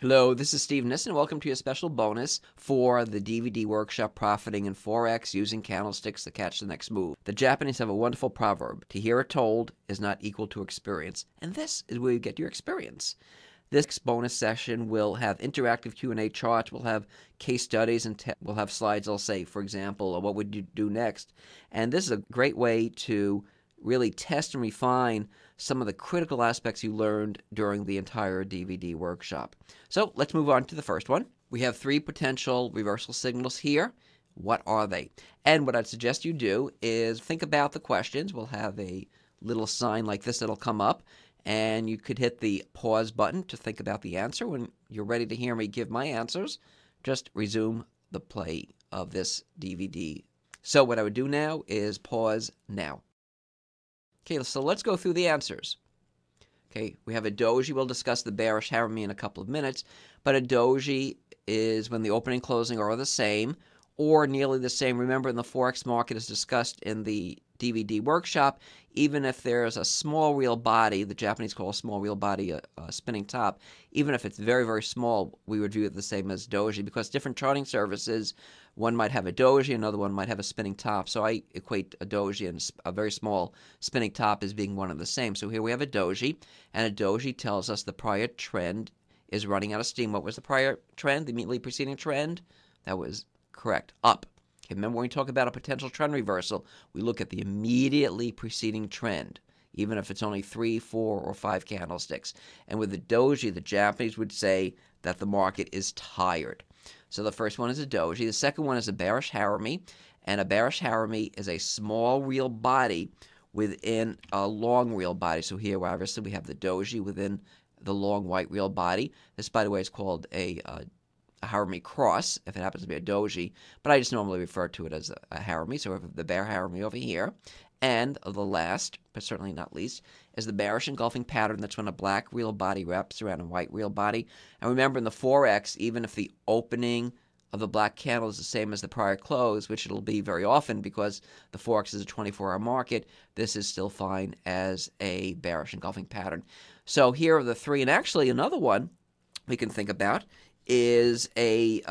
Hello, this is Steve Nissen. Welcome to your special bonus for the DVD workshop Profiting in Forex Using Candlesticks to Catch the Next Move. The Japanese have a wonderful proverb: to hear it told is not equal to experience. And this is where you get your experience. This bonus session will have interactive Q&A charts, we'll have case studies, and we'll have slides. I'll say, for example, what would you do next? And this is a great way to really test and refine some of the critical aspects you learned during the entire DVD workshop. So let's move on to the first one. We have three potential reversal signals here. What are they? And what I'd suggest you do is think about the questions. We'll have a little sign like this that'll come up, and you could hit the pause button to think about the answer. When you're ready to hear me give my answers, just resume the play of this DVD. So what I would do now is pause now. Okay, so let's go through the answers. Okay, we have a doji. We'll discuss the bearish harami in a couple of minutes, but a doji is when the opening and closing are the same or nearly the same. Remember, in the Forex market, as discussed in the DVD workshop, even if there's a small real body, the Japanese call a small real body a spinning top, even if it's very, very small, we would view it the same as doji, because different charting services, one might have a doji, another one might have a spinning top. So I equate a doji and a very small spinning top as being one and the same. So here we have a doji, and a doji tells us the prior trend is running out of steam. What was the prior trend, the immediately preceding trend? That was correct, up. Okay, remember when we talk about a potential trend reversal, we look at the immediately preceding trend, even if it's only 3, 4, or 5 candlesticks. And with the doji, the Japanese would say that the market is tired. So the first one is a doji. The second one is a bearish harami, and a bearish harami is a small real body within a long real body. So here, obviously, we have the doji within the long white real body. This, by the way, is called a harami cross, if it happens to be a doji, but I just normally refer to it as a harami. So we have the bear harami over here. And the last, but certainly not least, is the bearish engulfing pattern. That's when a black real body wraps around a white real body. And remember, in the Forex, even if the opening of the black candle is the same as the prior close, which it'll be very often because the Forex is a 24-hour market, this is still fine as a bearish engulfing pattern. So here are the three. And actually, another one we can think about is a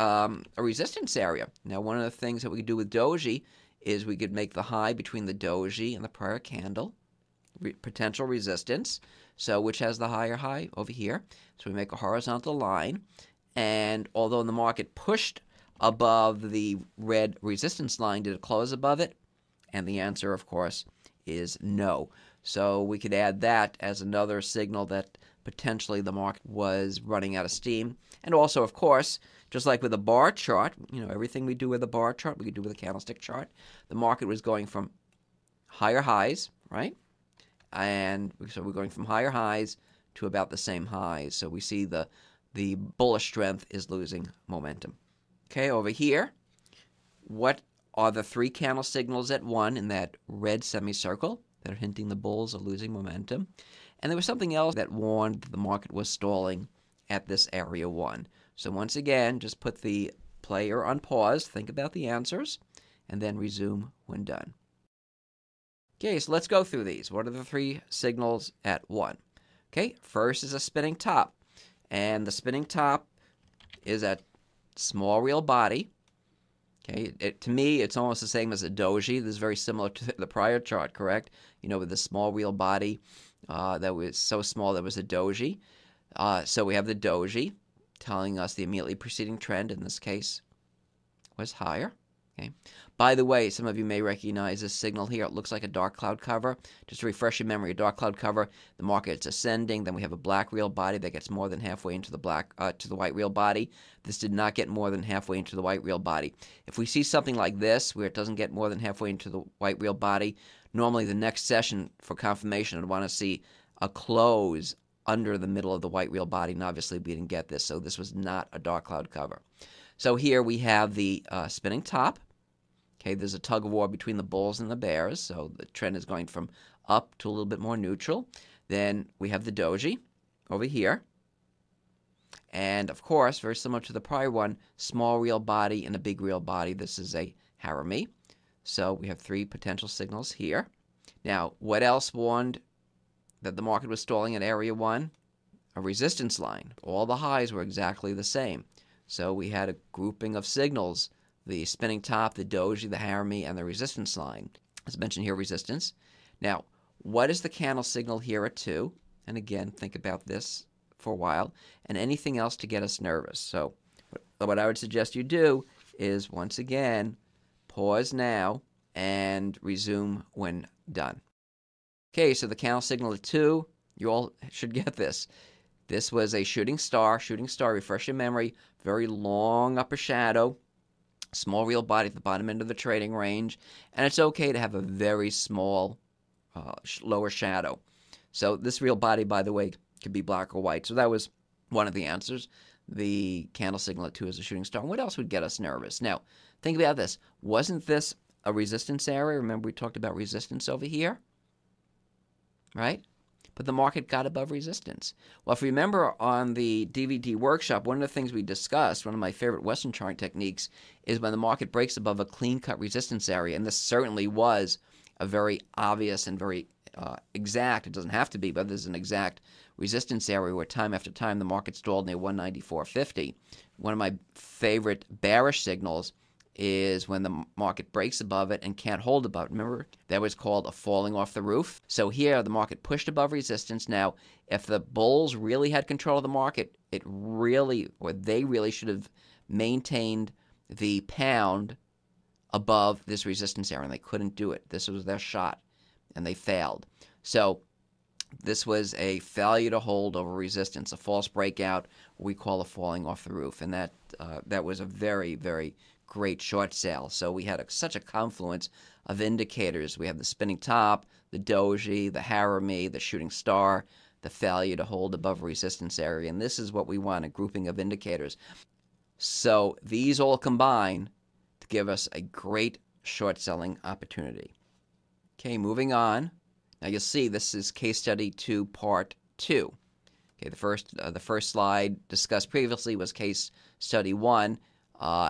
resistance area. Now, one of the things that we could do with doji is we could make the high between the doji and the prior candle potential resistance. So which has the higher high? Over here. So we make a horizontal line, and although the market pushed above the red resistance line, did it close above it? And the answer, of course, is no. So we could add that as another signal that potentially the market was running out of steam. And also, of course, just like with a bar chart, everything we do with a bar chart, we could do with a candlestick chart. The market was going from higher highs, right? And so we're going from higher highs to about the same highs. So we see the bullish strength is losing momentum. Okay, over here, what are the three candle signals at 1 in that red semicircle that are hinting the bulls are losing momentum? And there was something else that warned the market was stalling at this area 1. So once again, just put the player on pause, think about the answers, and then resume when done. Okay, so let's go through these. What are the three signals at 1? Okay, first is a spinning top. And the spinning top is at small real body. Okay, to me, it's almost the same as a doji. This is very similar to the prior chart, correct? With the small real body that was so small that was a doji. So we have the doji telling us the immediately preceding trend, in this case, was higher. Okay. By the way, some of you may recognize this signal here. It looks like a dark cloud cover. Just to refresh your memory, a dark cloud cover, the market's ascending. Then we have a black real body that gets more than halfway into the white real body. This did not get more than halfway into the white real body. If we see something like this, where it doesn't get more than halfway into the white real body, normally the next session for confirmation, I'd want to see a close under the middle of the white real body, and obviously we didn't get this, so this was not a dark cloud cover. So here we have the spinning top. Okay, there's a tug of war between the bulls and the bears, so the trend is going from up to a little bit more neutral. Then we have the doji over here. And, of course, very similar to the prior one, small real body and a big real body. This is a harami. So we have three potential signals here. Now, what else warned that the market was stalling at area 1? a resistance line. All the highs were exactly the same. So we had a grouping of signals, the spinning top, the doji, the harami, and the resistance line. As mentioned here, resistance. Now, what is the candle signal here at 2? And again, think about this for a while, and anything else to get us nervous. So what I would suggest you do is, once again, pause now and resume when done. Okay, so the candle signal at 2, you all should get this. This was a shooting star, refresh your memory, very long upper shadow, small real body at the bottom end of the trading range, and it's okay to have a very small lower shadow. So this real body, by the way, could be black or white. So that was one of the answers. The candle signal at 2 is a shooting star. And what else would get us nervous? Now, think about this. Wasn't this a resistance area? Remember we talked about resistance over here? Right? But the market got above resistance. Well, if you remember on the DVD workshop, one of the things we discussed, one of my favorite Western chart techniques, is when the market breaks above a clean-cut resistance area. And this certainly was a very obvious and very exact, it doesn't have to be, but there's an exact resistance area where time after time the market stalled near 194.50. One of my favorite bearish signals is when the market breaks above it and can't hold above it. Remember, that was called a falling off the roof. So here, the market pushed above resistance. Now, if the bulls really had control of the market, they really should have maintained the pound above this resistance area, and they couldn't do it. This was their shot, and they failed. So this was a failure to hold over resistance, a false breakout, what we call a falling off the roof, and that was a very, very great short sale. So we had such a confluence of indicators. We have the spinning top, the doji, the harami, the shooting star, the failure to hold above resistance area, and this is what we want, a grouping of indicators. So these all combine to give us a great short selling opportunity. Okay, moving on. Now you'll see this is case study 2, part 2. Okay, the first slide discussed previously was case study 1,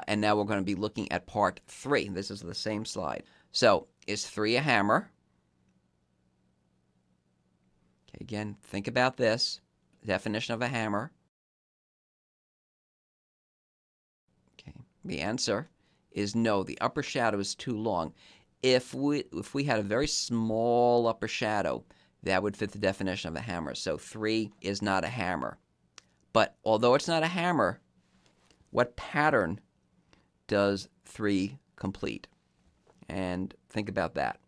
and now we're going to be looking at part 3. This is the same slide. So, is 3 a hammer? Okay, again, think about this. Definition of a hammer. Okay, the answer is no. The upper shadow is too long. If we had a very small upper shadow, that would fit the definition of a hammer. So 3 is not a hammer. But although it's not a hammer, what pattern does 3 complete? And think about that.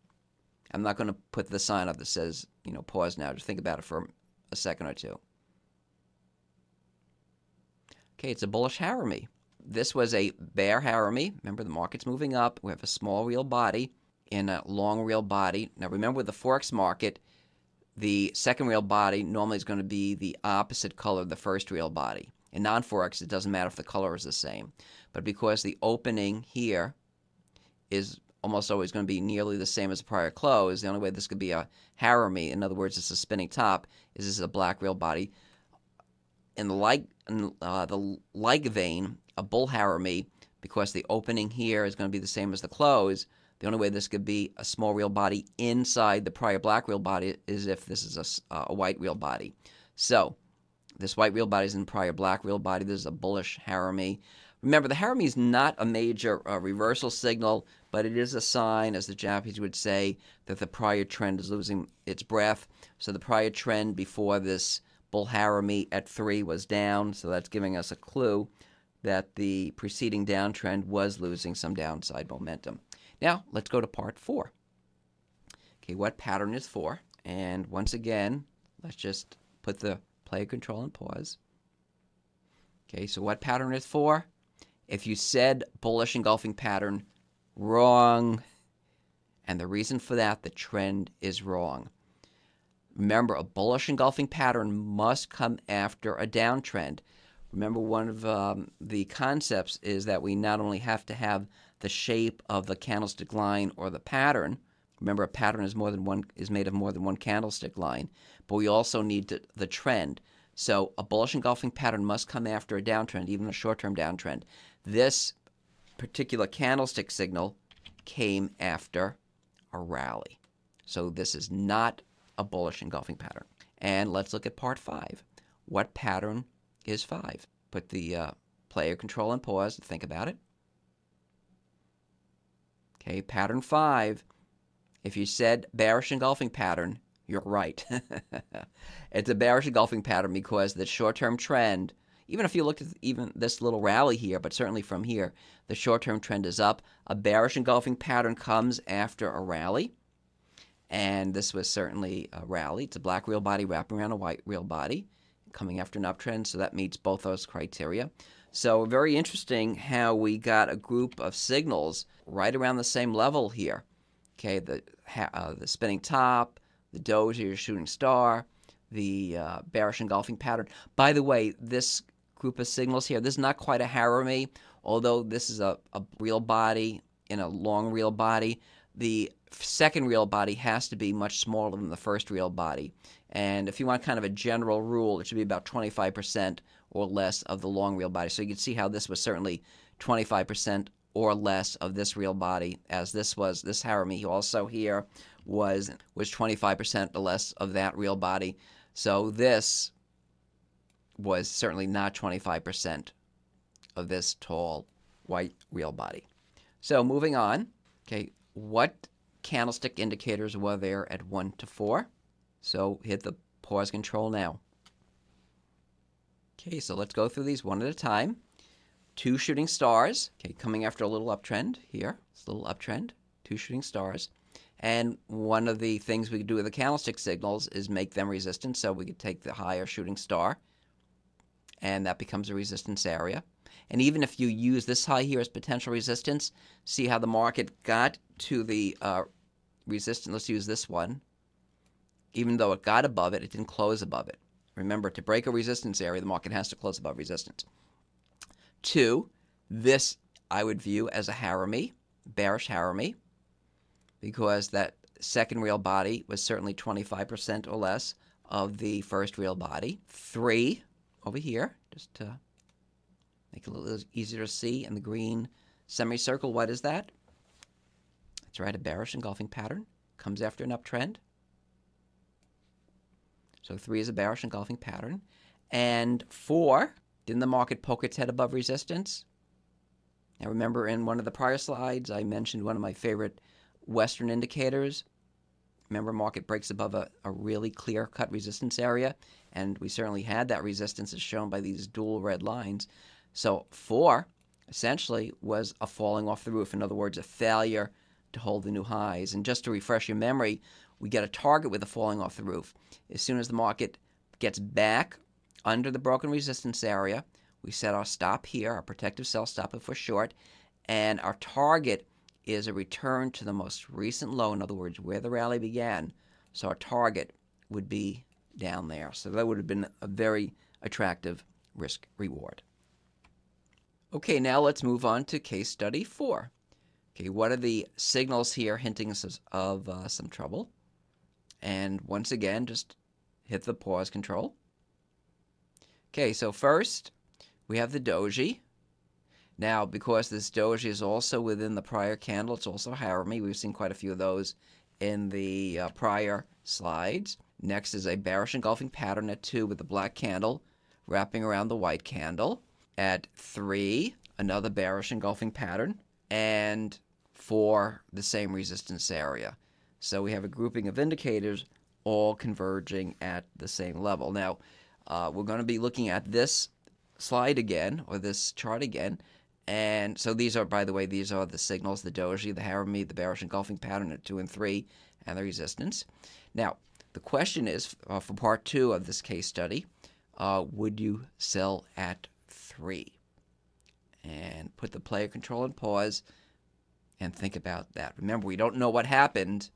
I'm not going to put the sign up that says, pause now. Just think about it for a second or two. Okay, it's a bullish harami. This was a bear harami. Remember, the market's moving up. We have a small real body and a long real body. Now, remember, with the Forex market, the second real body normally is going to be the opposite color of the first real body. In non-Forex, it doesn't matter if the color is the same. But because the opening here is almost always going to be nearly the same as the prior close, the only way this could be a harami, in other words, it's a spinning top, is this is a black real body. In the like vein, a bull harami, because the opening here is going to be the same as the close, the only way this could be a small real body inside the prior black real body is if this is a white real body. So this white real body is in prior black real body. This is a bullish harami. Remember, the harami is not a major reversal signal, but it is a sign, as the Japanese would say, that the prior trend is losing its breath. So the prior trend before this bull harami at 3 was down, so that's giving us a clue that the preceding downtrend was losing some downside momentum. Now, let's go to part 4. Okay, what pattern is 4? And once again, let's just put the player control and pause. Okay, so what pattern is 4? If you said bullish engulfing pattern, wrong. And the reason for that, the trend is wrong. Remember, a bullish engulfing pattern must come after a downtrend. Remember, one of the concepts is that we not only have to have the shape of the candlestick line or the pattern. Remember, a pattern is made of more than one candlestick line, but we also need the trend. So a bullish engulfing pattern must come after a downtrend, even a short-term downtrend. This particular candlestick signal came after a rally. So this is not a bullish engulfing pattern. And let's look at part 5. what pattern is 5? Put the player control and pause to think about it. Okay, pattern 5. If you said bearish engulfing pattern, you're right. It's a bearish engulfing pattern because the short-term trend, even if you looked at even this little rally here, but certainly from here, the short-term trend is up. A bearish engulfing pattern comes after a rally, and this was certainly a rally. It's a black real body wrapping around a white real body, coming after an uptrend, so that meets both those criteria. So very interesting how we got a group of signals right around the same level here. Okay, the spinning top, the doji or shooting star, the bearish engulfing pattern. By the way, this group of signals here, this is not quite a harami, although this is a real body in a long real body. The second real body has to be much smaller than the first real body. And if you want kind of a general rule, it should be about 25% or less of the long real body. So you can see how this was certainly 25% or less of this real body, as this harami also here was 25% or less of that real body. So this was certainly not 25% of this tall white real body. So moving on, okay, what candlestick indicators were there at 1 to 4? So hit the pause control now. Okay, so let's go through these one at a time. 2 shooting stars, okay, coming after a little uptrend here. It's a little uptrend, 2 shooting stars. And one of the things we could do with the candlestick signals is make them resistant. So we could take the higher shooting star, and that becomes a resistance area. And even if you use this high here as potential resistance, see how the market got to the resistance. Let's use this one. Even though it got above it, it didn't close above it. Remember, to break a resistance area, the market has to close above resistance. 2, this I would view as a harami, bearish harami, because that second real body was certainly 25% or less of the first real body. 3, over here, just to make it a little easier to see in the green semicircle, what is that? That's right, a bearish engulfing pattern. Comes after an uptrend. So 3 is a bearish engulfing pattern. And 4, didn't the market poke its head above resistance? Now remember, in one of the prior slides, I mentioned one of my favorite Western indicators. Remember, market breaks above a really clear-cut resistance area, and we certainly had that resistance as shown by these dual red lines. So 4, essentially, was a falling off the roof. In other words, a failure to hold the new highs. And just to refresh your memory, we get a target with a falling off the roof. As soon as the market gets back under the broken resistance area, we set our stop here, our protective sell stop if we're short, and our target is a return to the most recent low, in other words, where the rally began. So our target would be down there. So that would have been a very attractive risk reward. Okay, now let's move on to case study 4. Okay, what are the signals here hinting us of some trouble? And once again, just hit the pause control. Okay, so first we have the doji. Now, because this doji is also within the prior candle, it's also harami. We've seen quite a few of those in the prior slides. Next is a bearish engulfing pattern at 2 with the black candle wrapping around the white candle. At 3, another bearish engulfing pattern. And 4, the same resistance area. So we have a grouping of indicators all converging at the same level. Now, we're going to be looking at this slide again, or this chart again. And so these are, by the way, these are the signals, the doji, the harami, the bearish engulfing pattern at 2 and 3, and the resistance. Now, the question is, for part 2 of this case study, would you sell at 3? And put the player control and pause and think about that. Remember, we don't know what happened,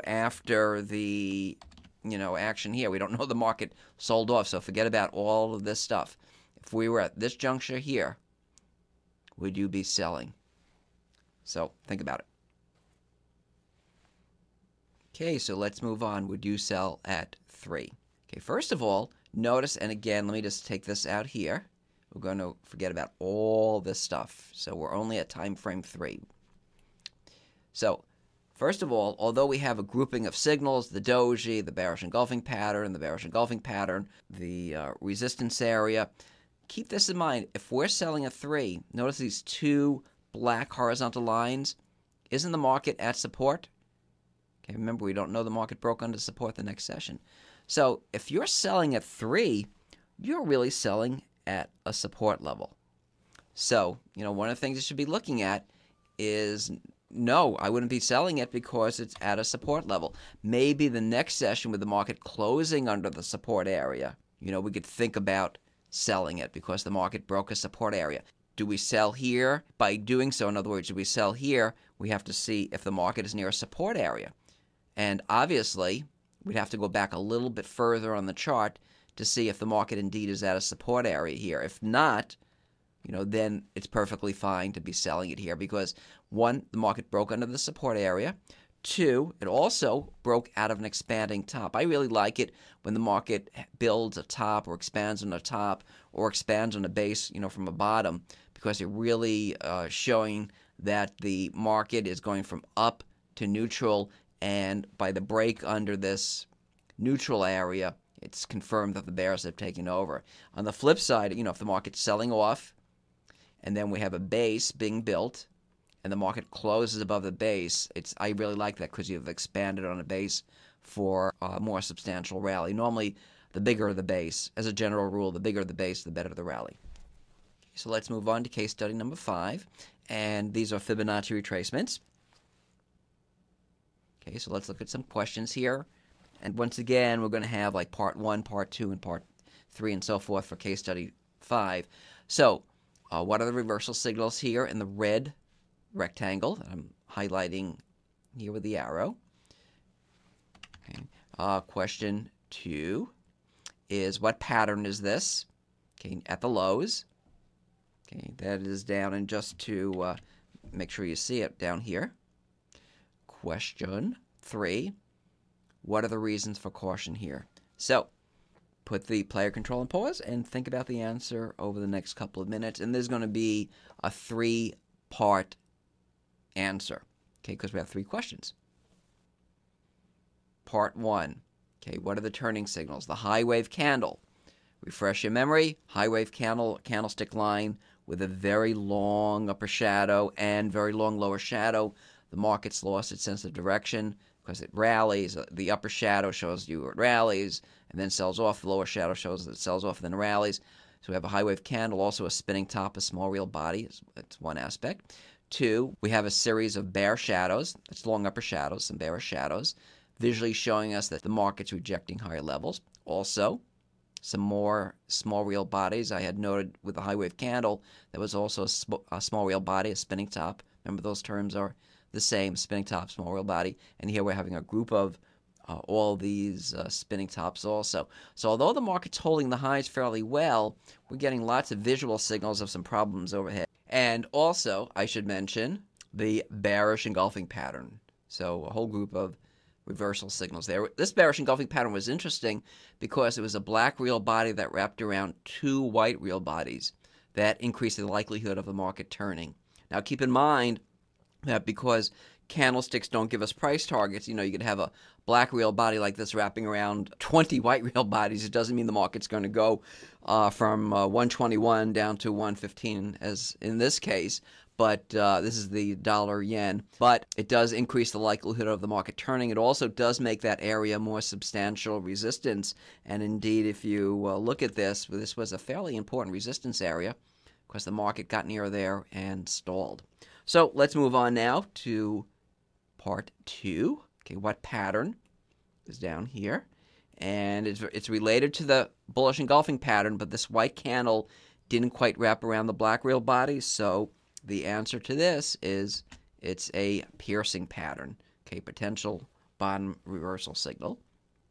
after the, action here. We don't know the market sold off, so forget about all of this stuff. If we were at this juncture here, would you be selling? So think about it. Okay, so let's move on. Would you sell at 3? Okay, first of all, notice, and again, let me just take this out here. We're going to forget about all this stuff. So we're only at time frame 3. So First of all, although we have a grouping of signals, the doji, the bearish engulfing pattern, the resistance area, keep this in mind. If we're selling a 3, notice these 2 black horizontal lines. Isn't the market at support? Okay, remember, we don't know the market broke under support the next session. So if you're selling at 3, you're really selling at a support level. So, one of the things you should be looking at is, no, I wouldn't be selling it because it's at a support level. Maybe the next session with the market closing under the support area, we could think about selling it because the market broke a support area. Do we sell here? By doing so, in other words, do we sell here? We have to see if the market is near a support area. And obviously, we'd have to go back a little bit further on the chart to see if the market indeed is at a support area here. If not, then it's perfectly fine to be selling it here because, 1, the market broke under the support area. 2, it also broke out of an expanding top. I really like it when the market builds a top or expands on a top or expands on a base, from a bottom, because it really showing that the market is going from up to neutral, and by the break under this neutral area, it's confirmed that the bears have taken over. On the flip side, if the market's selling off, and then we have a base being built, and the market closes above the base, I really like that because you've expanded on a base for a more substantial rally. Normally, the bigger the base, as a general rule, the bigger the base, the better the rally. So let's move on to case study number 5, and these are Fibonacci retracements. Okay, so let's look at some questions here. And once again, we're going to have like part 1, part 2, and part 3, and so forth for case study 5. So, what are the reversal signals here in the red rectangle that I'm highlighting here with the arrow? Okay. Question 2 is, what pattern is this? Okay, at the lows. Okay, that is down, and just to make sure you see it down here. Question 3, what are the reasons for caution here? So, put the player control on pause and think about the answer over the next couple of minutes. And there's going to be a 3-part answer, okay, because we have 3 questions. Part 1, okay, what are the turning signals? The high wave candle. Refresh your memory. High wave candlestick line with a very long upper shadow and very long lower shadow. The market's lost its sense of direction because it rallies. The upper shadow shows you it rallies and then sells off. The lower shadow shows that it sells off and then rallies. So we have a high wave candle, also a spinning top, a small real body. That's one aspect. 2, we have a series of bear shadows. That's long upper shadows, some bearish shadows, visually showing us that the market's rejecting higher levels. Also, some more small real bodies. I had noted with the high wave candle, there was also a small real body, a spinning top. Remember, those terms are the same, spinning top, small real body. And here we're having a group of all these spinning tops also. So although the market's holding the highs fairly well, we're getting lots of visual signals of some problems overhead. And also, I should mention the bearish engulfing pattern. So a whole group of reversal signals there. This bearish engulfing pattern was interesting because it was a black real body that wrapped around 2 white real bodies. That increased the likelihood of the market turning. Now keep in mind that because candlesticks don't give us price targets, you could have a black real body like this wrapping around 20 white real bodies. It doesn't mean the market's going to go from 121 down to 115 as in this case. But this is the dollar-yen. But it does increase the likelihood of the market turning. It also does make that area more substantial resistance. And indeed, if you look at this was a fairly important resistance area because the market got near there and stalled. So let's move on now to part 2. Okay, what pattern is down here? And it's related to the bullish engulfing pattern, but this white candle didn't quite wrap around the black real body, so the answer to this is it's a piercing pattern, okay, potential bottom reversal signal.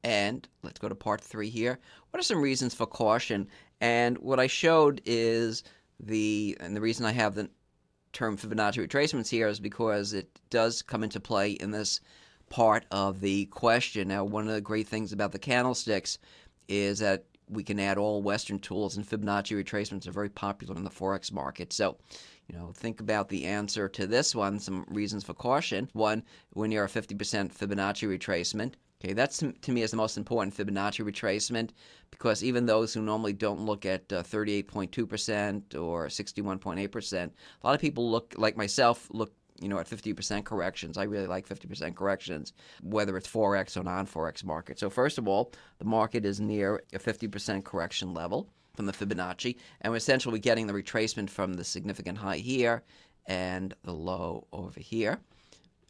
And let's go to part 3 here. What are some reasons for caution? And what I showed is the reason I have the term Fibonacci retracements here is because it does come into play in this part of the question. Now, one of the great things about the candlesticks is that we can add all Western tools, and Fibonacci retracements are very popular in the Forex market. So, think about the answer to this one, some reasons for caution. One, when you're a 50% Fibonacci retracement, okay, that's to me is the most important Fibonacci retracement, because even those who normally don't look at 38.2% or 61.8%, a lot of people look, like myself, look at 50% corrections. I really like 50% corrections, whether it's Forex or non-Forex market. So first of all, the market is near a 50% correction level from the Fibonacci, and we're essentially getting the retracement from the significant high here and the low over here.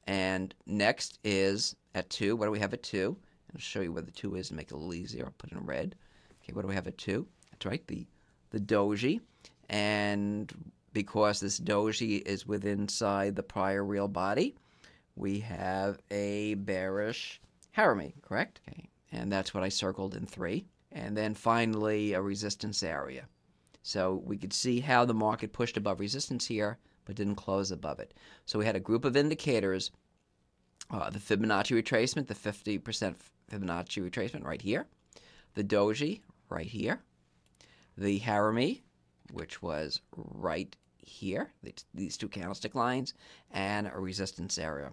And next is at 2. What do we have at 2? I'll show you where the 2 is to make it a little easier. I'll put it in red. Okay, what do we have at 2? That's right, the doji. And because this doji is within inside the prior real body, we have a bearish harami, correct? Okay, and that's what I circled in 3. And then finally, a resistance area. So we could see how the market pushed above resistance here, but didn't close above it. So we had a group of indicators, the Fibonacci retracement, the 50% Fibonacci retracement right here, the doji right here, the harami, which was right here, these 2 candlestick lines, and a resistance area.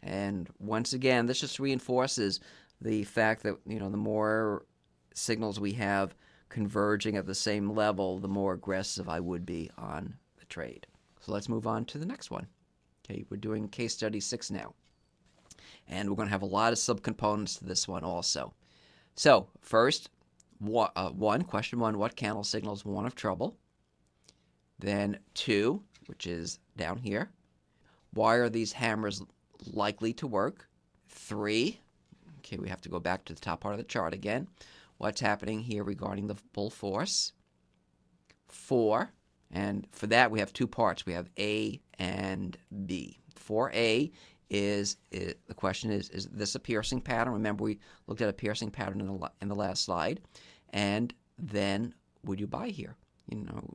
And once again, this just reinforces the fact that, the more signals we have converging at the same level, the more aggressive I would be on the trade. So let's move on to the next one. Okay, we're doing case study 6 now. And we're going to have a lot of subcomponents to this one also. So first, question 1, what candle signals one of trouble? Then 2, which is down here, why are these hammers likely to work? 3, okay, we have to go back to the top part of the chart again. What's happening here regarding the bull force? 4, and for that we have 2 parts. We have A and B. For A is the question is this a piercing pattern? Remember, we looked at a piercing pattern in the last slide. And then would you buy here?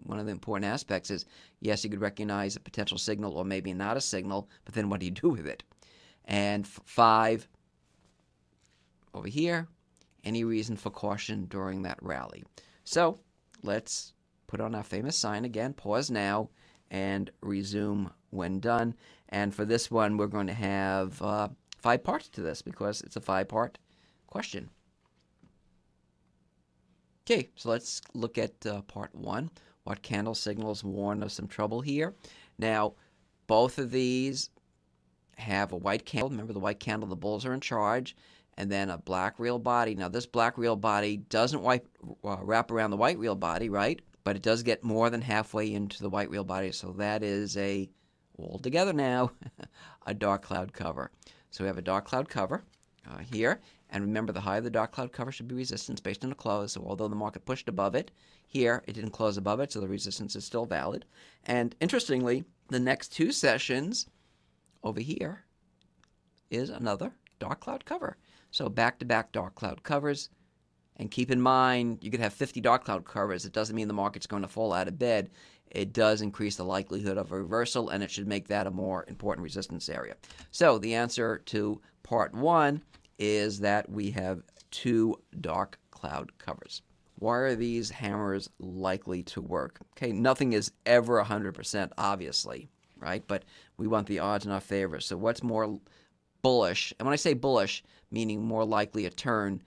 One of the important aspects is, yes, you could recognize a potential signal or maybe not a signal, but then what do you do with it? And 5, over here, any reason for caution during that rally? So let's put on our famous sign again, pause now, and resume when done. And for this one, we're going to have 5 parts to this because it's a 5-part question. Okay, so let's look at part 1. What candle signals warn of some trouble here? Now, both of these have a white candle. Remember the white candle, the bulls are in charge. And then a black real body. Now, this black real body doesn't wrap around the white real body, right? But it does get more than halfway into the white real body. So that is all together now, a dark cloud cover. So we have a dark cloud cover here. And remember, the high of the dark cloud cover should be resistance based on the close. So although the market pushed above it, here it didn't close above it, so the resistance is still valid. And interestingly, the next 2 sessions over here is another dark cloud cover. So back-to-back dark cloud covers. And keep in mind, you could have 50 dark cloud covers. It doesn't mean the market's going to fall out of bed. It does increase the likelihood of a reversal, and it should make that a more important resistance area. So the answer to part 1 is that we have 2 dark cloud covers. Why are these hammers likely to work? Okay, nothing is ever 100%, obviously, right? But we want the odds in our favor. So what's more bullish? And when I say bullish, meaning more likely a turn,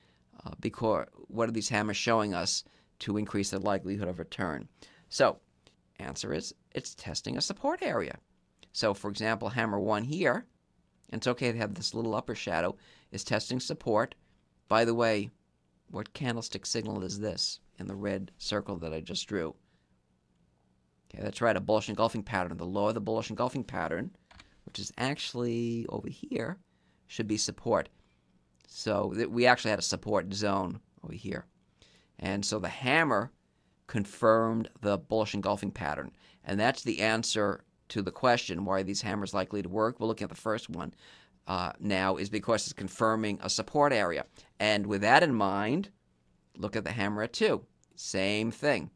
because what are these hammers showing us to increase the likelihood of a turn? So answer is it's testing a support area. So for example, hammer 1 here, and it's okay to have this little upper shadow, is testing support. By the way, what candlestick signal is this in the red circle that I just drew? Okay, that's right, a bullish engulfing pattern. The lower the bullish engulfing pattern, which is actually over here, should be support. So we actually had a support zone over here. And so the hammer confirmed the bullish engulfing pattern. And that's the answer to the question, why are these hammers likely to work? We're looking at the first one now, is because it's confirming a support area. And with that in mind, look at the hammer at 2. Same thing.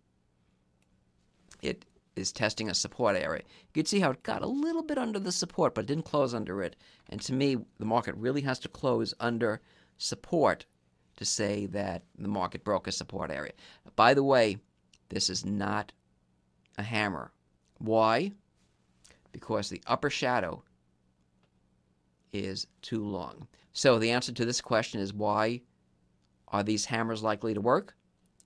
It is testing a support area. You can see how it got a little bit under the support, but didn't close under it. And to me, the market really has to close under support to say that the market broke a support area. By the way, this is not a hammer. Why? Because the upper shadow is too long. So the answer to this question is, why are these hammers likely to work?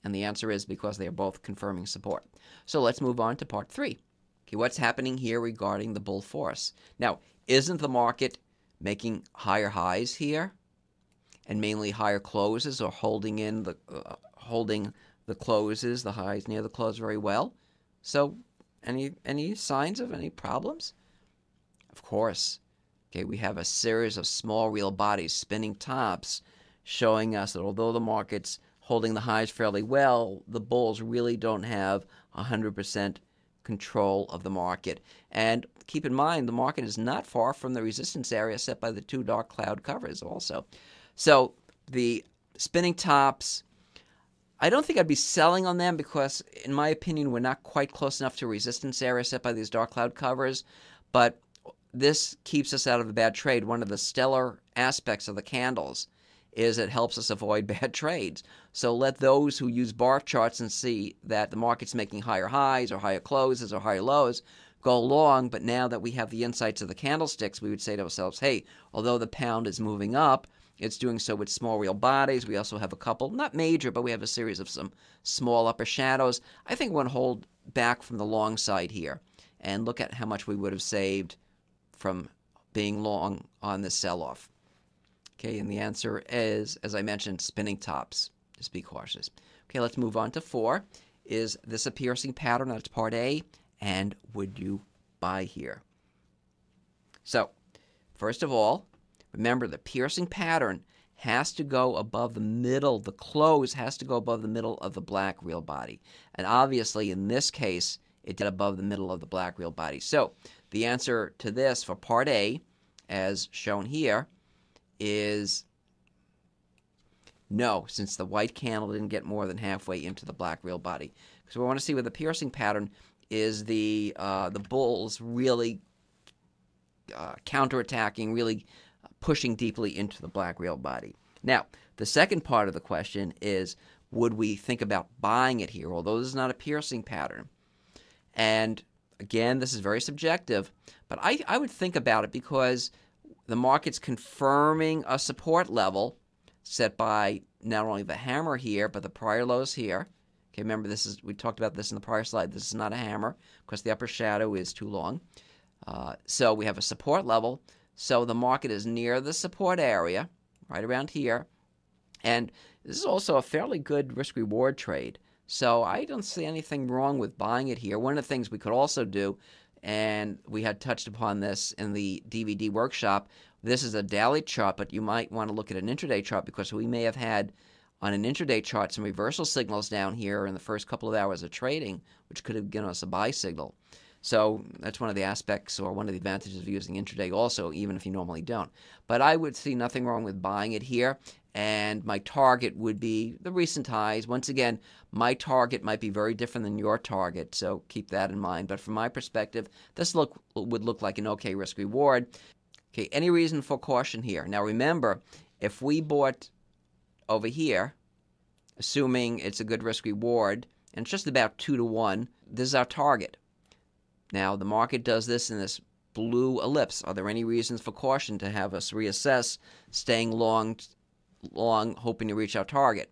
And the answer is because they are both confirming support. So let's move on to part 3. Okay, what's happening here regarding the bull force? Now, isn't the market making higher highs here and mainly higher closes, or holding the closes, the highs near the close very well? So any signs of any problems? Of course. Okay, we have a series of small real bodies, spinning tops, showing us that although the market's holding the highs fairly well, the bulls really don't have 100% control of the market. And keep in mind, the market is not far from the resistance area set by the 2 dark cloud covers also. So the spinning tops, I don't think I'd be selling on them because, in my opinion, we're not quite close enough to a resistance area set by these dark cloud covers. But this keeps us out of a bad trade. One of the stellar aspects of the candles is it helps us avoid bad trades. So let those who use bar charts and see that the market's making higher highs or higher closes or higher lows go long. But now that we have the insights of the candlesticks, we would say to ourselves, hey, although the pound is moving up, it's doing so with small real bodies. We also have a couple, not major, but we have a series of some small upper shadows. I think we're going to hold back from the long side here and look at how much we would have saved from being long on this sell-off. Okay, and the answer is, as I mentioned, spinning tops. Just be cautious. Okay, let's move on to 4. Is this a piercing pattern? That's part A. And would you buy here? So, first of all, remember the piercing pattern has to go above the middle. The close has to go above the middle of the black real body. And obviously, in this case, it did above the middle of the black real body. So the answer to this for part A, as shown here, is no, since the white candle didn't get more than halfway into the black real body. So we want to see with the piercing pattern, is the bulls really counterattacking, really pushing deeply into the black real body. Now, the second part of the question is, would we think about buying it here? Although this is not a piercing pattern. And again, this is very subjective, but I would think about it because the market's confirming a support level set by not only the hammer here, but the prior lows here. Okay, remember, we talked about this in the prior slide. This is not a hammer because the upper shadow is too long. So we have a support level. So the market is near the support area, right around here. And this is also a fairly good risk-reward trade. So I don't see anything wrong with buying it here. One of the things we could also do, and we had touched upon this in the DVD workshop, this is a daily chart, but you might want to look at an intraday chart because we may have had on an intraday chart some reversal signals down here in the first couple of hours of trading, which could have given us a buy signal. So that's one of the aspects or one of the advantages of using intraday also, even if you normally don't. But I would see nothing wrong with buying it here. And my target would be the recent highs. Once again, my target might be very different than your target, so keep that in mind. But from my perspective, this would look like an okay risk-reward. Okay, any reason for caution here? Now remember, if we bought over here, assuming it's a good risk-reward, and it's just about 2 to 1, this is our target. Now, the market does this in this blue ellipse. Are there any reasons for caution to have us reassess staying long, hoping to reach our target?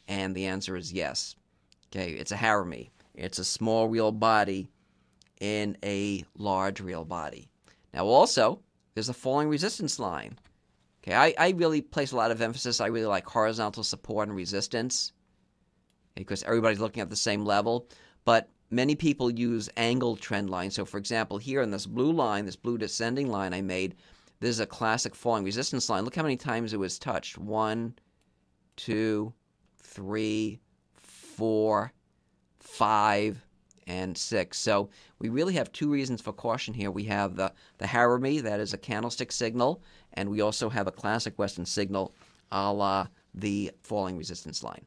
And the answer is yes. Okay, it's a harami. It's a small real body in a large real body. Now, also, there's a falling resistance line. Okay, I really place a lot of emphasis. I really like horizontal support and resistance because everybody's looking at the same level. But many people use angled trend lines. So, for example, here in this blue line, this blue descending line I made, this is a classic falling resistance line. Look how many times it was touched. 1, 2, 3, 4, 5, and 6. So we really have 2 reasons for caution here. We have the harami, that is a candlestick signal, and we also have a classic Western signal a la the falling resistance line.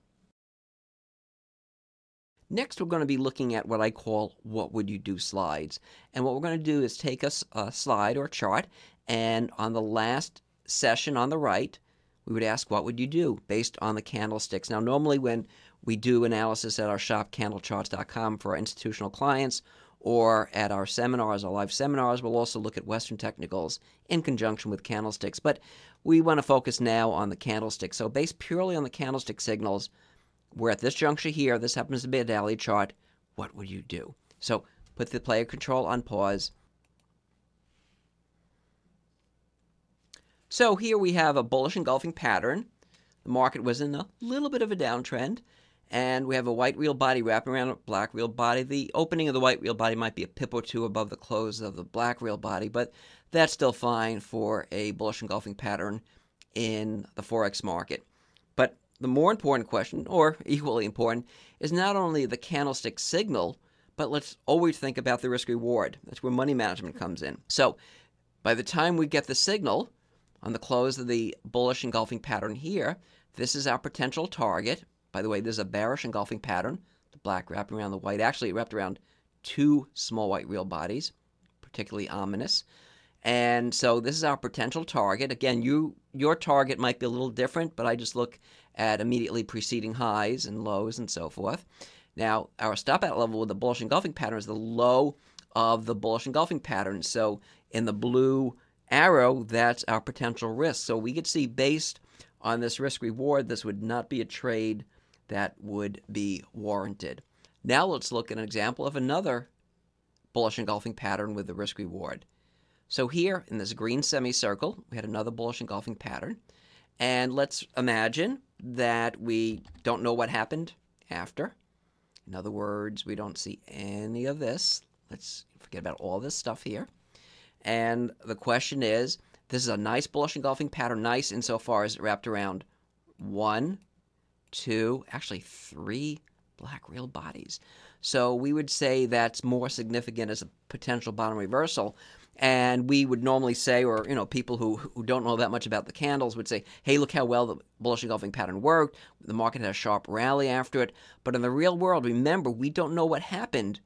Next, we're going to be looking at what I call what would you do slides. And what we're going to do is take a slide or chart, and on the last session on the right, we would ask, what would you do based on the candlesticks? Now, normally when we do analysis at our shop, candlecharts.com, for our institutional clients, or at our seminars, our live seminars, we'll also look at Western technicals in conjunction with candlesticks. But we want to focus now on the candlesticks. So based purely on the candlestick signals, we're at this juncture here. This happens to be a daily chart. What would you do? So put the player control on pause. So here we have a bullish engulfing pattern. The market was in a little bit of a downtrend. And we have a white real body wrapping around a black real body. The opening of the white real body might be a pip or two above the close of the black real body, but that's still fine for a bullish engulfing pattern in the Forex market. But the more important question, or equally important, is not only the candlestick signal, but let's always think about the risk-reward. That's where money management comes in. So by the time we get the signal on the close of the bullish engulfing pattern here, this is our potential target. By the way, there's a bearish engulfing pattern. The black wrapping around the white. Actually, it wrapped around two small white real bodies, particularly ominous. And so this is our potential target. Again, your target might be a little different, but I just look at immediately preceding highs and lows and so forth. Now, our stop-out level with the bullish engulfing pattern is the low of the bullish engulfing pattern. So in the blue arrow, that's our potential risk. So we could see, based on this risk-reward, this would not be a trade that would be warranted. Now let's look at an example of another bullish engulfing pattern with the risk-reward. So here in this green semicircle, we had another bullish engulfing pattern. And let's imagine that we don't know what happened after. In other words, we don't see any of this. Let's forget about all this stuff here. And the question is, this is a nice bullish engulfing pattern, nice insofar as it wrapped around one, two, actually three black real bodies. So we would say that's more significant as a potential bottom reversal. And we would normally say, or people who don't know that much about the candles would say, hey, look how well the bullish engulfing pattern worked. The market had a sharp rally after it. But in the real world, remember, we don't know what happened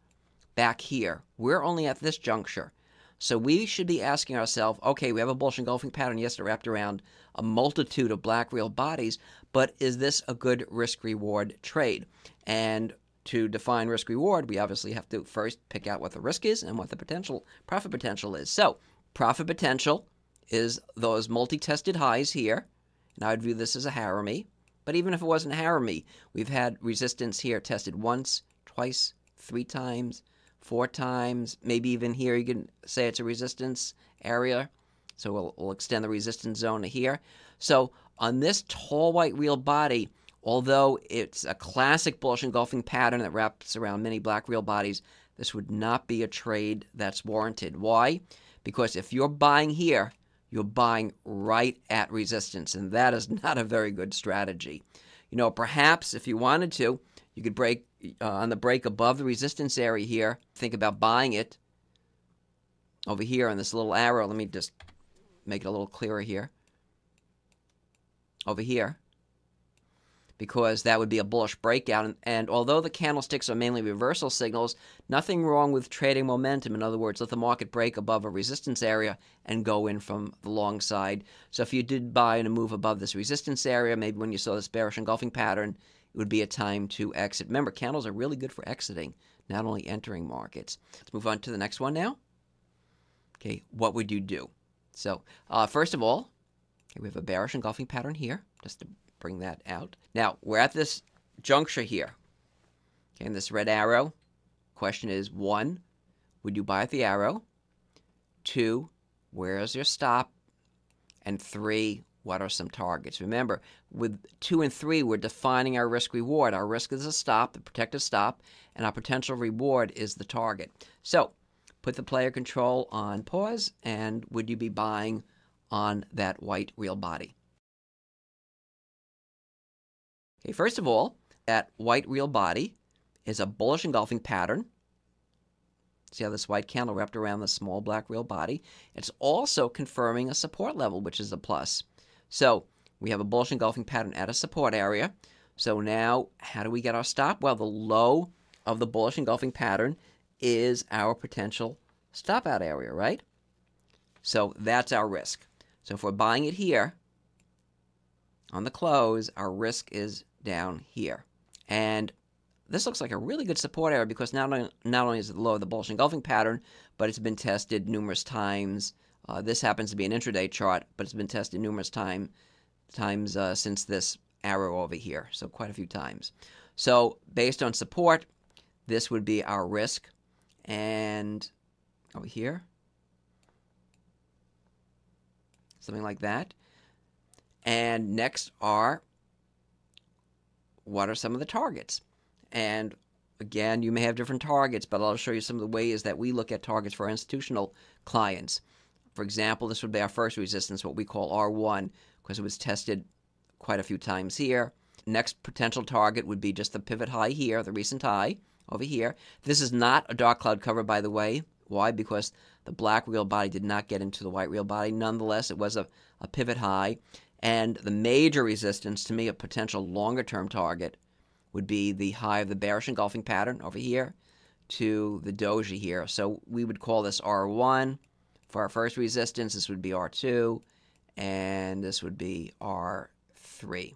back here. We're only at this juncture. So we should be asking ourselves, okay, we have a bullish engulfing pattern, yes, it wrapped around a multitude of black real bodies, but is this a good risk-reward trade? And to define risk-reward, we obviously have to first pick out what the risk is and what the profit potential is. So profit potential is those multi-tested highs here, and I would view this as a Harami. But even if it wasn't a Harami, we've had resistance here tested once, twice, three times, four times, maybe even here you can say it's a resistance area. So we'll extend the resistance zone to here. So on this tall white real body, although it's a classic bullish engulfing pattern that wraps around many black real bodies, this would not be a trade that's warranted. Why? Because if you're buying here, you're buying right at resistance, and that is not a very good strategy. Perhaps if you wanted to, you could break on the break above the resistance area here. Think about buying it over here on this little arrow. Let me just make it a little clearer here. Over here. Because that would be a bullish breakout. And although the candlesticks are mainly reversal signals, nothing wrong with trading momentum. In other words, let the market break above a resistance area and go in from the long side. So if you did buy in a move above this resistance area, maybe when you saw this bearish engulfing pattern, it would be a time to exit. Remember, candles are really good for exiting, not only entering markets. Let's move on to the next one now. Okay, what would you do? So first of all, we have a bearish engulfing pattern here, just to bring that out. Now, we're at this juncture here. Okay, and this red arrow. Question is, 1, would you buy at the arrow? 2, where is your stop? And 3, what are some targets? Remember, with 2 and 3, we're defining our risk-reward. Our risk is a stop, the protective stop, and our potential reward is the target. So, put the player control on pause, and would you be buying on that white real body? Okay, first of all, that white real body is a bullish engulfing pattern. See how this white candle wrapped around the small black real body? It's also confirming a support level, which is a plus. So we have a bullish engulfing pattern at a support area. So now, how do we get our stop? Well, the low of the bullish engulfing pattern is our potential stop out area, right? So that's our risk. So if we're buying it here, on the close, our risk is down here. And this looks like a really good support area because not only is it the low of the bullish engulfing pattern, but it's been tested numerous times. This happens to be an intraday chart, but it's been tested numerous times since this arrow over here, so quite a few times. So based on support, this would be our risk. And over here, something like that. And next what are some of the targets? And again, you may have different targets, but I'll show you some of the ways that we look at targets for our institutional clients. For example, this would be our first resistance, what we call R1, because it was tested quite a few times here. Next potential target would be just the pivot high here, the recent high over here. This is not a dark cloud cover, by the way. Why? Because the black real body did not get into the white real body. Nonetheless, it was a pivot high. And the major resistance, to me, a potential longer-term target, would be the high of the bearish engulfing pattern over here to the doji here. So we would call this R1. For our first resistance, this would be R2, and this would be R3.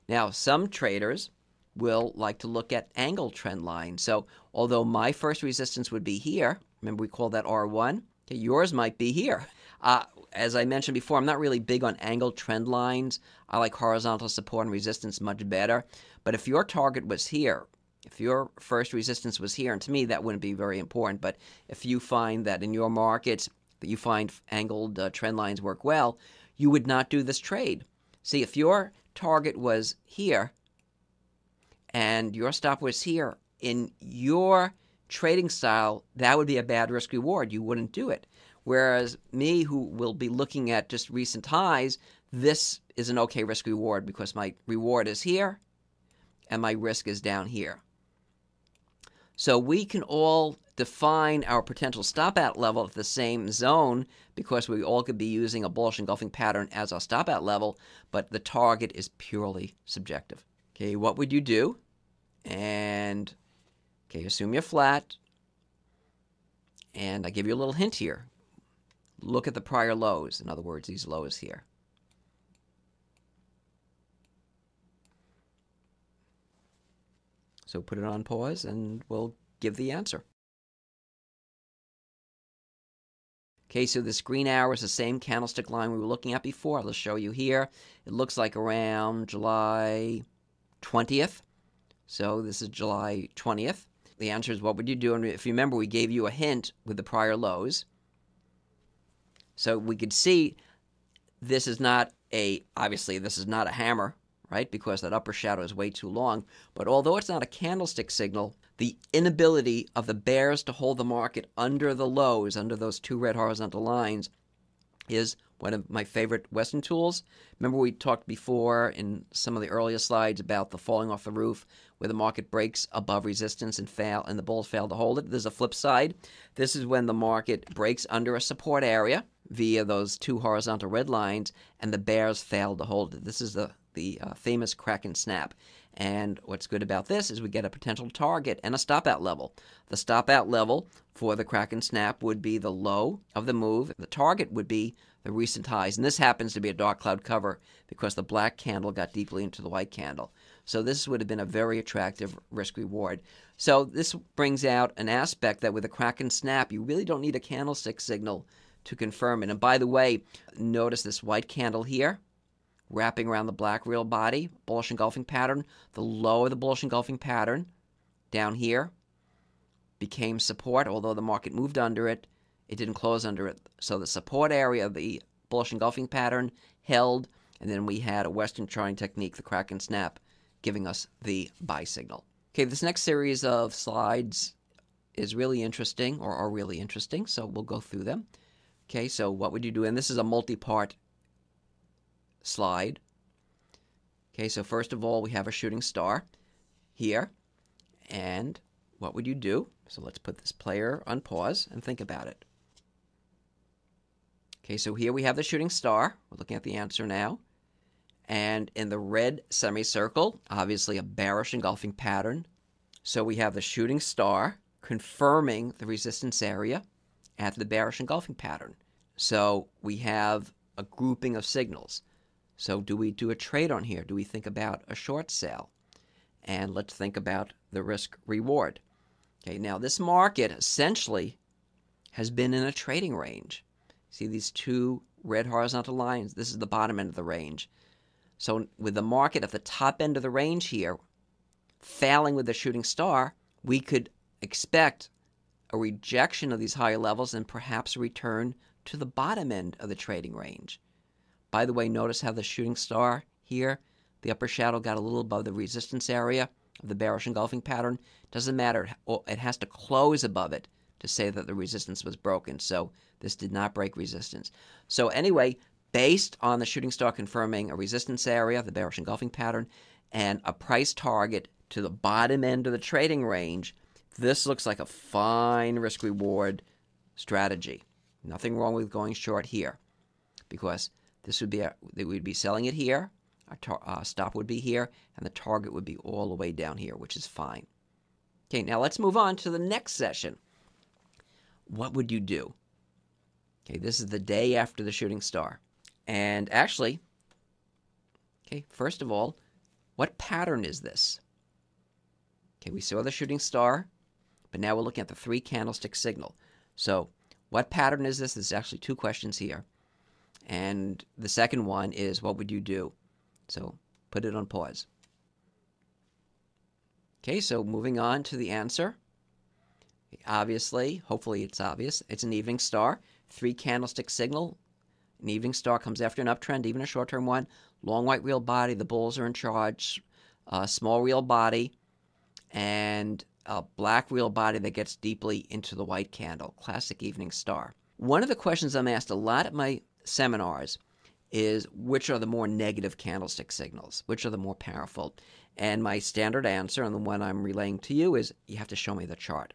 Now, some traders will like to look at angle trend lines. So although my first resistance would be here, remember we call that R1, okay, yours might be here. As I mentioned before, I'm not really big on angle trend lines. I like horizontal support and resistance much better. But if your target was here, if your first resistance was here, and to me that wouldn't be very important, but if you find that in your markets that you find angled trend lines work well, you would not do this trade. See, if your target was here and your stop was here, in your trading style, that would be a bad risk reward. You wouldn't do it. Whereas me, who will be looking at just recent highs, this is an okay risk reward because my reward is here and my risk is down here. So we can all define our potential stop out level at the same zone because we all could be using a bullish engulfing pattern as our stop out level, but the target is purely subjective. Okay, what would you do? And okay, assume you're flat. And I give you a little hint here. Look at the prior lows. In other words, these lows here. So put it on pause and we'll give the answer. Okay, so this green arrow is the same candlestick line we were looking at before. I'll show you here. It looks like around July 20th. So this is July 20th. The answer is what would you do? And if you remember, we gave you a hint with the prior lows. So we could see this is not obviously this is not a hammer, right? Because that upper shadow is way too long. But although it's not a candlestick signal, the inability of the bears to hold the market under the lows, under those two red horizontal lines, is one of my favorite Western tools. Remember we talked before in some of the earlier slides about the falling off the roof where the market breaks above resistance and the bulls fail to hold it. There's a flip side. This is when the market breaks under a support area via those two horizontal red lines and the bears fail to hold it. This is the famous crack and snap. And what's good about this is we get a potential target and a stop out level. The stop out level for the crack and snap would be the low of the move. The target would be the recent highs. And this happens to be a dark cloud cover because the black candle got deeply into the white candle. So this would have been a very attractive risk reward. So this brings out an aspect that with a crack and snap, you really don't need a candlestick signal to confirm it. And by the way, notice this white candle here wrapping around the black real body, bullish engulfing pattern. The low of the bullish engulfing pattern down here became support. Although the market moved under it, it didn't close under it. So the support area of the bullish engulfing pattern held, and then we had a Western charting technique, the crack and snap, giving us the buy signal. Okay, this next series of slides is really interesting, or are really interesting, so we'll go through them. Okay, so what would you do? And this is a multi-part slide. Okay, so first of all, we have a shooting star here. And what would you do? So let's put this player on pause and think about it. Okay, so here we have the shooting star. We're looking at the answer now. And in the red semicircle, obviously a bearish engulfing pattern. So we have the shooting star confirming the resistance area at the bearish engulfing pattern. So we have a grouping of signals. So do we do a trade on here? Do we think about a short sale? And let's think about the risk reward. Okay, now this market essentially has been in a trading range. See these two red horizontal lines? This is the bottom end of the range. So with the market at the top end of the range here, failing with the shooting star, we could expect a rejection of these higher levels and perhaps a return to the bottom end of the trading range. By the way, notice how the shooting star here, the upper shadow got a little above the resistance area of the bearish engulfing pattern. Doesn't matter. It has to close above it to say that the resistance was broken. So this did not break resistance. So anyway, based on the shooting star confirming a resistance area, the bearish engulfing pattern, and a price target to the bottom end of the trading range, this looks like a fine risk-reward strategy. Nothing wrong with going short here, because this would be we'd be selling it here, our stop would be here, and the target would be all the way down here, which is fine. Okay, now let's move on to the next session. What would you do? Okay, this is the day after the shooting star. And actually, okay, first of all, what pattern is this? Okay, we saw the shooting star, but now we're looking at the 3 candlestick signal. So what pattern is this? There's actually 2 questions here. And the second one is, what would you do? So put it on pause. Okay, so moving on to the answer. Obviously, hopefully it's obvious, it's an evening star, 3 candlestick signal. An evening star comes after an uptrend, even a short-term one. Long white real body, the bulls are in charge. Small real body, and a black real body that gets deeply into the white candle. Classic evening star. One of the questions I'm asked a lot at my seminars is, which are the more negative candlestick signals? Which are the more powerful? And my standard answer, and the one I'm relaying to you, is you have to show me the chart.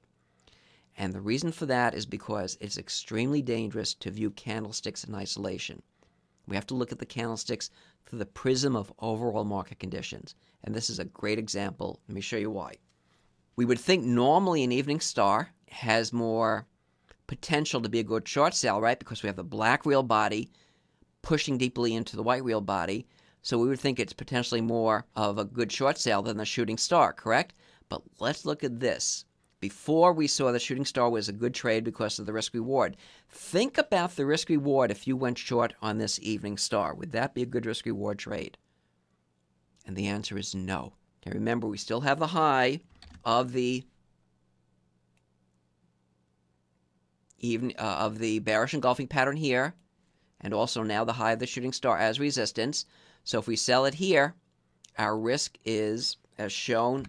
And the reason for that is because it's extremely dangerous to view candlesticks in isolation. We have to look at the candlesticks through the prism of overall market conditions. And this is a great example. Let me show you why. We would think normally an evening star has more potential to be a good short sale, right? Because we have the black real body pushing deeply into the white real body. So we would think it's potentially more of a good short sale than the shooting star, correct? But let's look at this. Before we saw the shooting star was a good trade because of the risk reward. Think about the risk reward if you went short on this evening star. Would that be a good risk reward trade? And the answer is no. Okay, remember, we still have the high of the bearish engulfing pattern here, and also now the high of the shooting star as resistance. So if we sell it here, our risk is, as shown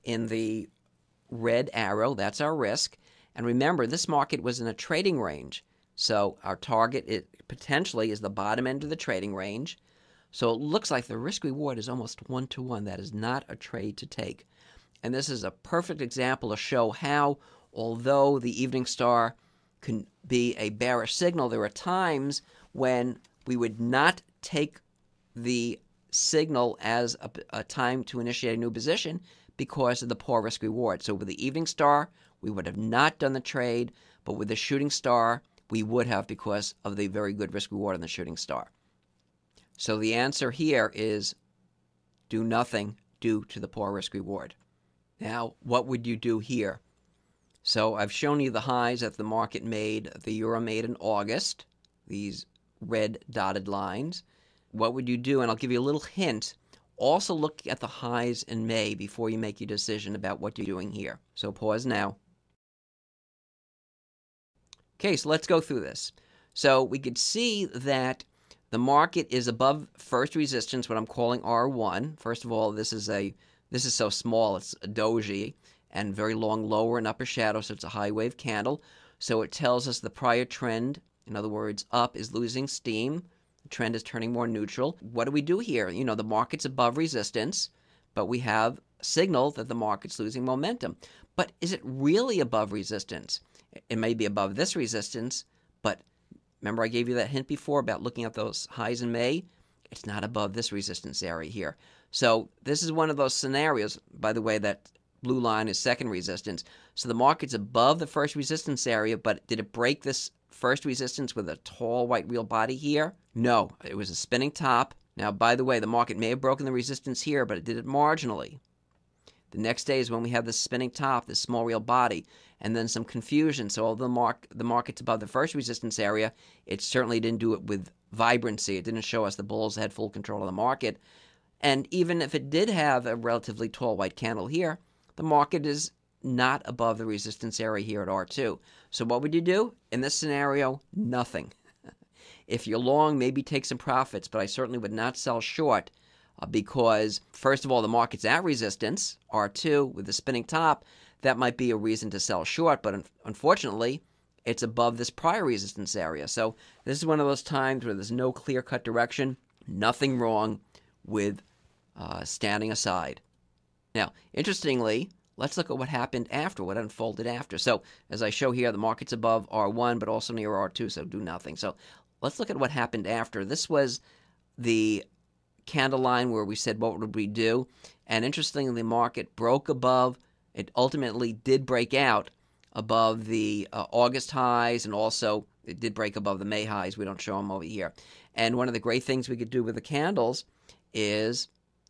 in the red arrow, that's our risk. And remember, this market was in a trading range. So our target potentially is the bottom end of the trading range. So it looks like the risk reward is almost 1-to-1. That is not a trade to take. And this is a perfect example to show how, although the evening star can be a bearish signal, there are times when we would not take the signal as a time to initiate a new position because of the poor risk reward. So with the evening star, we would have not done the trade, but with the shooting star, we would have because of the very good risk reward on the shooting star. So the answer here is do nothing due to the poor risk reward. Now, what would you do here? So I've shown you the highs that the market made, the euro made in August, these red dotted lines. What would you do? And I'll give you a little hint. Also look at the highs in May before you make your decision about what you're doing here. So pause now. Okay, so let's go through this. So we could see that the market is above first resistance, what I'm calling R1. First of all, this is so small, it's a doji, and very long lower and upper shadow, so it's a high wave candle. So it tells us the prior trend, in other words, up, is losing steam. The trend is turning more neutral. What do we do here? You know, the market's above resistance, but we have a signal that the market's losing momentum. But is it really above resistance? It may be above this resistance, but remember I gave you that hint before about looking at those highs in May? It's not above this resistance area here. So this is one of those scenarios, by the way, that blue line is second resistance. So the market's above the first resistance area, but did it break this first resistance with a tall white real body here? No, it was a spinning top, Now, by the way, the market may have broken the resistance here, but it did it marginally. The next day is when we have this spinning top, this small real body, and then some confusion. So although the market's above the first resistance area, it certainly didn't do it with vibrancy. It didn't show us the bulls had full control of the market. And even if it did have a relatively tall white candle here, the market is not above the resistance area here at R2. So what would you do? In this scenario, nothing. If you're long, maybe take some profits, but I certainly would not sell short because, first of all, the market's at resistance, R2, with the spinning top. That might be a reason to sell short, but unfortunately, it's above this prior resistance area. So this is one of those times where there's no clear-cut direction, nothing wrong with standing aside. Now, interestingly, let's look at what happened after, what unfolded after. So as I show here, the market's above R1, but also near R2, so do nothing. So let's look at what happened after. This was the candle line where we said, what would we do? And interestingly, the market broke above. It ultimately did break out above the August highs, and also it did break above the May highs. We don't show them over here. And one of the great things we could do with the candles is,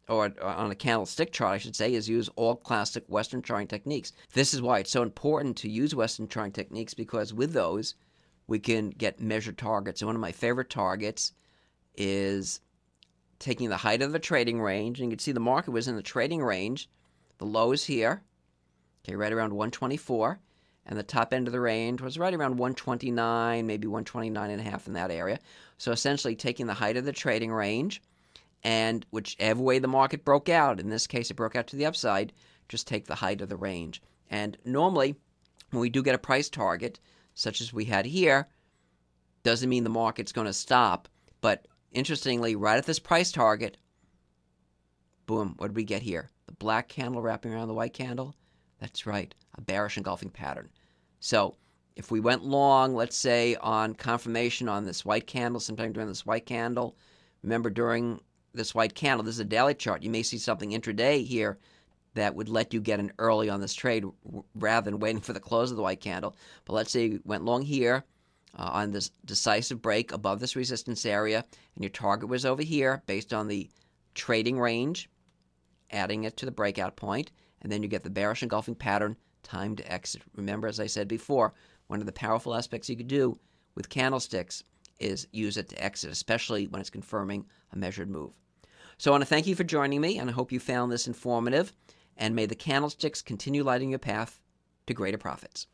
or on a candlestick chart, I should say, is use all classic Western charting techniques. This is why it's so important to use Western charting techniques, because with those, we can get measured targets. And one of my favorite targets is taking the height of the trading range. And you can see the market was in the trading range. The low is here, okay, right around 124. And the top end of the range was right around 129, maybe 129.5 in that area. So essentially taking the height of the trading range, and whichever way the market broke out, in this case it broke out to the upside, just take the height of the range. And normally, when we do get a price target, such as we had here, doesn't mean the market's going to stop. But interestingly, right at this price target, boom, what did we get here? The black candle wrapping around the white candle? That's right, a bearish engulfing pattern. So if we went long, let's say on confirmation on this white candle, sometime during this white candle, remember during this white candle, this is a daily chart, you may see something intraday here that would let you get in early on this trade rather than waiting for the close of the white candle. But let's say you went long here on this decisive break above this resistance area, and your target was over here based on the trading range, adding it to the breakout point, and then you get the bearish engulfing pattern, time to exit. Remember, as I said before, one of the powerful aspects you could do with candlesticks is use it to exit, especially when it's confirming a measured move. So I want to thank you for joining me, and I hope you found this informative, and may the candlesticks continue lighting your path to greater profits.